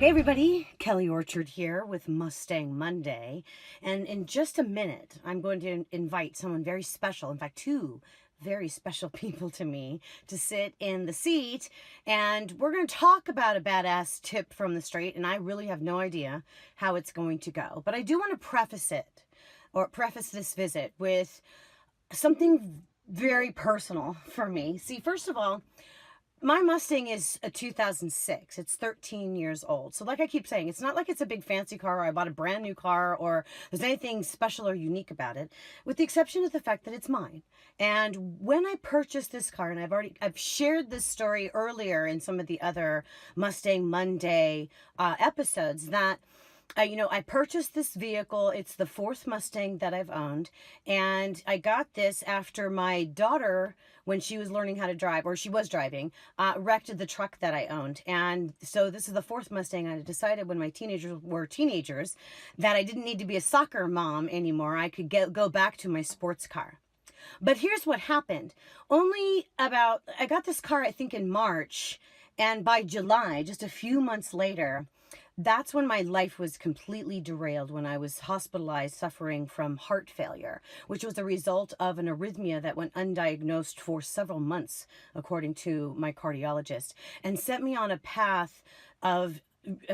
Hey everybody, Kelly Orchard here with Mustang Monday, and in just a minute I'm going to invite someone very special, in fact two very special people to me, to sit in the seat, and we're going to talk about a badass tip from the street, and I really have no idea how it's going to go, but I do want to preface this visit with something very personal for me. See, first of all, my Mustang is a 2006. It's 13 years old. So like I keep saying, it's not like it's a big fancy car or I bought a brand new car or there's anything special or unique about it, with the exception of the fact that it's mine. And when I purchased this car, and I've shared this story earlier in some of the other Mustang Monday episodes, that I purchased this vehicle. It's the fourth Mustang that I've owned. And I got this after my daughter, when she was learning how to drive, or she was driving, wrecked the truck that I owned. And so this is the fourth Mustang. I decided when my teenagers were teenagers that I didn't need to be a soccer mom anymore. I could go back to my sports car. But here's what happened. I got this car, I think, in March. And by July, just a few months later, that's when my life was completely derailed, when I was hospitalized suffering from heart failure, which was a result of an arrhythmia that went undiagnosed for several months, according to my cardiologist, and set me on a path of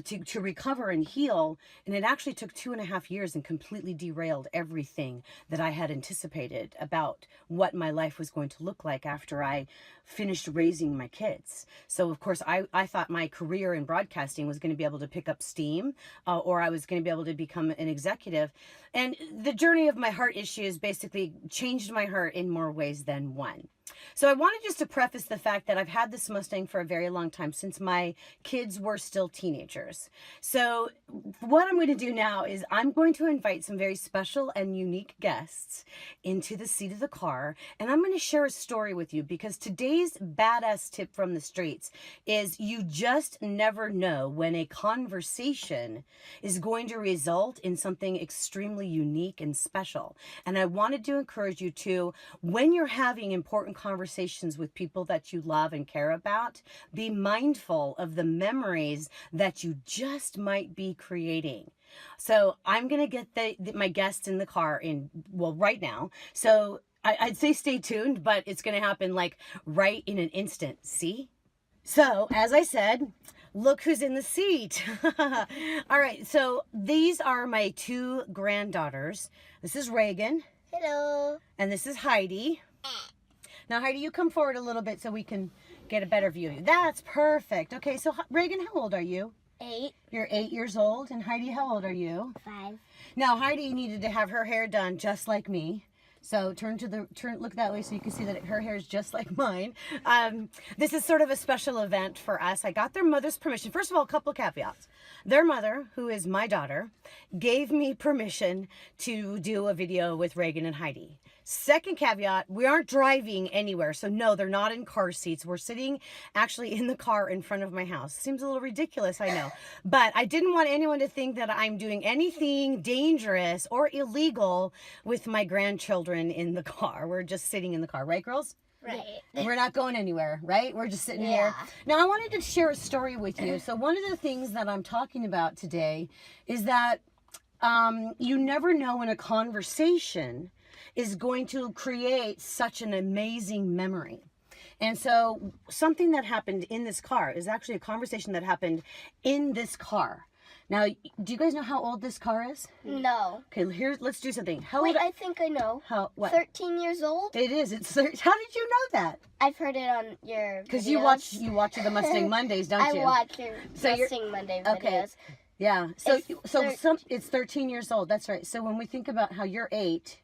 to recover and heal. And it actually took 2.5 years and completely derailed everything that I had anticipated about what my life was going to look like after I finished raising my kids. So of course I thought my career in broadcasting was going to be able to pick up steam, or I was going to be able to become an executive. And the journey of my heart issues basically changed my heart in more ways than one. So I wanted just to preface the fact that I've had this Mustang for a very long time, since my kids were still teenagers. So what I'm going to do now is I'm going to invite some very special and unique guests into the seat of the car, and I'm going to share a story with you, because today's badass tip from the streets is you just never know when a conversation is going to result in something extremely unique and special. And I wanted to encourage you to, when you're having important conversations with people that you love and care about, be mindful of the memories that you just might be creating. So I'm going to get my guests in the car right now. So I'd say stay tuned, but it's going to happen like right in an instant. See? So as I said, look who's in the seat. All right. So these are my two granddaughters. This is Reagan. Hello. And this is Heidi. Now, Heidi, you come forward a little bit so we can get a better view of you. That's perfect. Okay, so Reagan, how old are you? 8. You're 8 years old. And Heidi, how old are you? 5. Now, Heidi needed to have her hair done just like me. So look that way so you can see that her hair is just like mine. This is sort of a special event for us. I got their mother's permission. First of all, a couple of caveats. Their mother, who is my daughter, gave me permission to do a video with Reagan and Heidi. Second caveat, we aren't driving anywhere. So no, they're not in car seats. We're sitting actually in the car in front of my house. Seems a little ridiculous, I know. But I didn't want anyone to think that I'm doing anything dangerous or illegal with my grandchildren in the car. We're just sitting in the car. Right, girls? Right. We're not going anywhere, right? We're just sitting here. Now, I wanted to share a story with you. So one of the things that I'm talking about today is that you never know when a conversation is going to create such an amazing memory. And so something that happened in this car is actually a conversation that happened in this car. Now, do you guys know how old this car is? No. Okay, let's do something. Wait, I think I know. What? 13 years old? It is. How did you know that? I've heard it on your Because you watch the Mustang Mondays, don't you? I watch your Mustang Monday videos. Okay. Yeah. So It's it's 13 years old. That's right. So when we think about how you're 8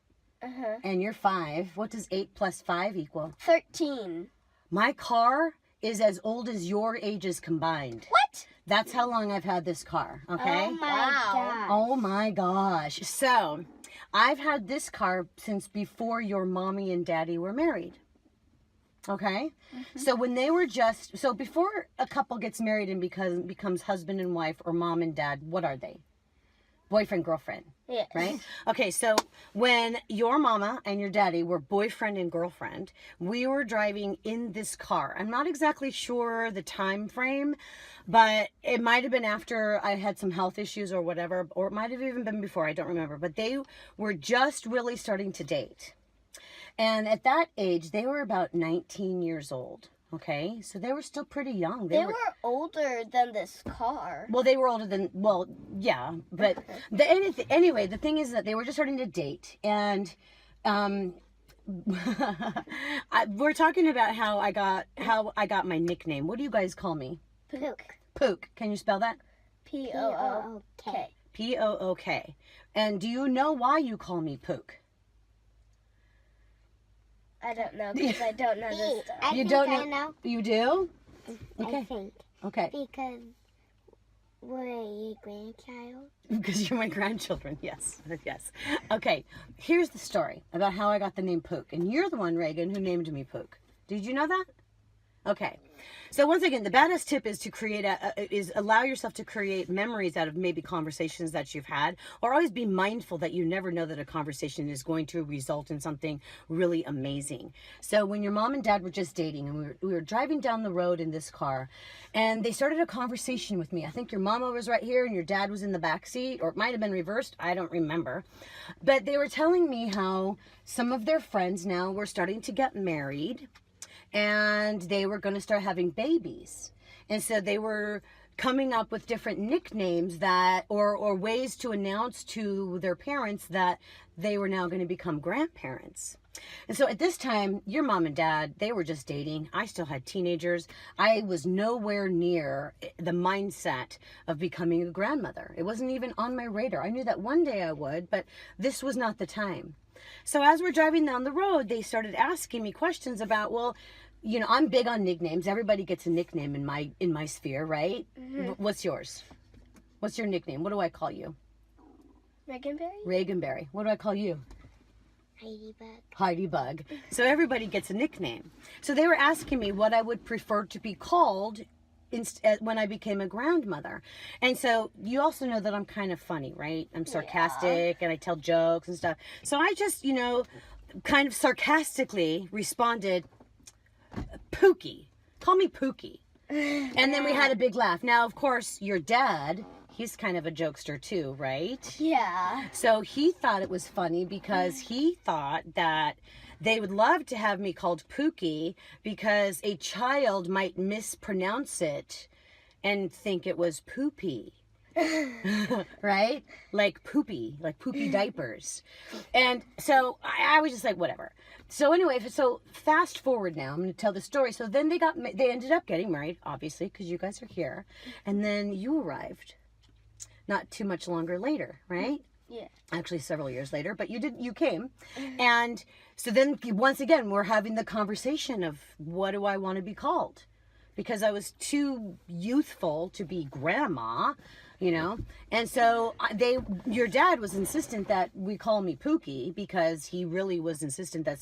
and you're 5, what does 8 plus 5 equal? 13. My car is as old as your ages combined. What? That's how long I've had this car, okay? Oh my gosh. Oh my gosh. So, I've had this car since before your mommy and daddy were married. Okay? So when they were before a couple gets married and becomes husband and wife or mom and dad, what are they? boyfriend, girlfriend. Yes. Right? Okay, so when your mama and your daddy were boyfriend and girlfriend, we were driving in this car. I'm not exactly sure the time frame, but it might have been after I had some health issues or whatever, or it might have even been before, I don't remember. But they were just really starting to date. And at that age, they were about 19 years old. Okay, so they were still pretty young. They were older than this car. Well, they were older than, well, yeah, but anyway, the thing is that they were just starting to date, and we're talking about how I got my nickname. What do you guys call me? Pook. Pook. Can you spell that? P-O-O-K. P-O-O-K. And do you know why you call me Pook? I don't know, because I don't know this stuff. I know. You do? Okay. I think. Okay. Because we're your grandchild. Because you're my grandchildren, yes. Yes. Okay, here's the story about how I got the name Pook. And you're the one, Reagan, who named me Pook. Did you know that? Okay. So once again, the badass tip is to create allow yourself to create memories out of maybe conversations that you've had, or always be mindful that you never know that a conversation is going to result in something really amazing. So when your mom and dad were just dating, and we were driving down the road in this car, and they started a conversation with me. I think your mama was right here and your dad was in the back seat, or it might have been reversed. I don't remember. But they were telling me how some of their friends now were starting to get married, and they were going to start having babies. And so they were coming up with different nicknames that, or ways to announce to their parents that they were now going to become grandparents. And so at this time, your mom and dad, they were just dating. I still had teenagers. I was nowhere near the mindset of becoming a grandmother. It wasn't even on my radar. I knew that one day I would, but this was not the time. So as we're driving down the road, they started asking me questions about, well, you know, I'm big on nicknames. Everybody gets a nickname in my sphere, right? Mm-hmm. What's yours? What's your nickname? What do I call you? Reaganberry? Reaganberry. What do I call you? Heidi Bug. Heidi Bug. So everybody gets a nickname. So they were asking me what I would prefer to be called when I became a grandmother. And so you also know that I'm kind of funny, right? I'm sarcastic and I tell jokes and stuff. So I just, you know, kind of sarcastically responded, Pookie. Call me Pookie. And then we had a big laugh. Now, of course, your dad, he's kind of a jokester too, right? Yeah. So he thought it was funny because he thought that they would love to have me called Pookie because a child might mispronounce it and think it was poopy. Right? Like poopy diapers. And so I was just like, whatever. So anyway, so fast forward now, I'm going to tell the story. So then they ended up getting married, obviously, because you guys are here. And then you arrived not too much longer later, right? Yeah. Actually, several years later, but you came. And so then once again, we're having the conversation of what do I want to be called? Because I was too youthful to be grandma, you know? And so your dad was insistent that we call me Pookie because he really was insistent that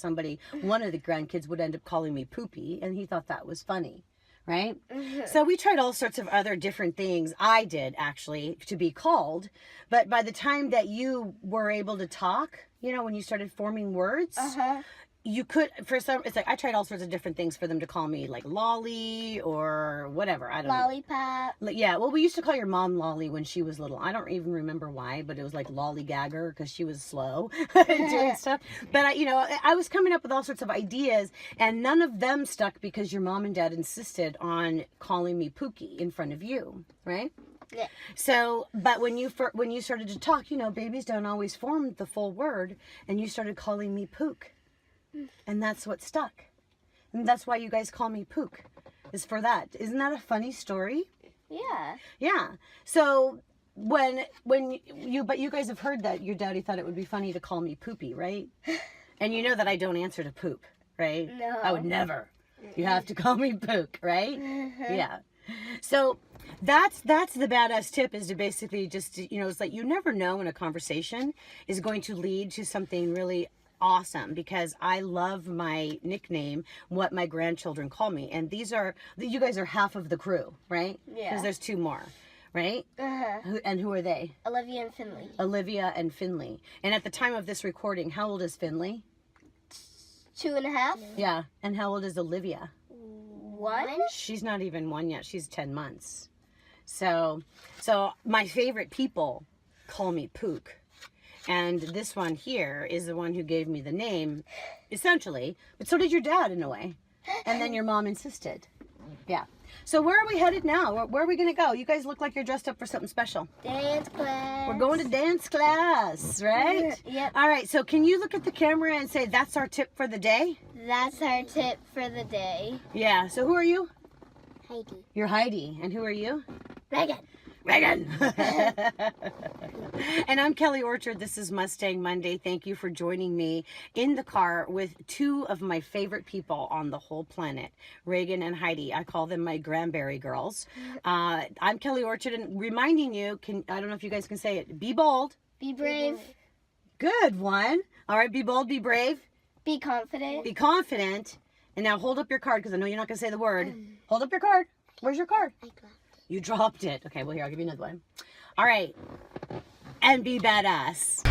one of the grandkids would end up calling me Poopy, and he thought that was funny. Right? Mm-hmm. So we tried all sorts of other different things. I did, actually, to be called. But by the time that you were able to talk, you know, when you started forming words, you could, it's like I tried all sorts of different things for them to call me, like Lolly or whatever. I don't know. Lollipop. Yeah, well, we used to call your mom Lolly when she was little. I don't even remember why, but it was like Lollygagger because she was slow doing stuff. But, I was coming up with all sorts of ideas, and none of them stuck because your mom and dad insisted on calling me Pookie in front of you, right? Yeah. So, but when you started to talk, babies don't always form the full word, and you started calling me Pook. And that's what stuck. And that's why you guys call me Pook, is for that. Isn't that a funny story? Yeah. Yeah. So but you guys have heard that your daddy thought it would be funny to call me Poopy, right? And you know that I don't answer to poop, right? No. I would never. You have to call me Pook, right? Yeah. So that's the badass tip, is to basically just, it's like you never know when a conversation is going to lead to something really awesome, because I love my nickname, what my grandchildren call me. And you guys are half of the crew, right? Yeah. Because there's two more, right? Uh-huh. And who are they? Olivia and Finley. Olivia and Finley. And at the time of this recording, how old is Finley? 2.5. Yeah. And how old is Olivia? 1. She's not even 1 yet. She's 10 months. So my favorite people call me Pook. And this one here is the one who gave me the name, essentially. But so did your dad, in a way. And then your mom insisted. Yeah. So where are we headed now? Where are we going to go? You guys look like you're dressed up for something special. Dance class. We're going to dance class, right? Yep. All right. So can you look at the camera and say, that's our tip for the day? That's our tip for the day. Yeah. So who are you? Heidi. You're Heidi. And who are you? Megan. Reagan. And I'm Kelly Orchard. This is Mustang Monday. Thank you for joining me in the car with two of my favorite people on the whole planet, Reagan and Heidi. I call them my Granberry girls. I'm Kelly Orchard, and reminding you, I don't know if you guys can say it, be bold. Be brave. Good one. All right, be bold, be brave, Be confident. be confident. And now hold up your card, because I know you're not going to say the word. Hold up your card. Where's your card? I got You dropped it. Okay, well, here, I'll give you another one. All right. And be badass.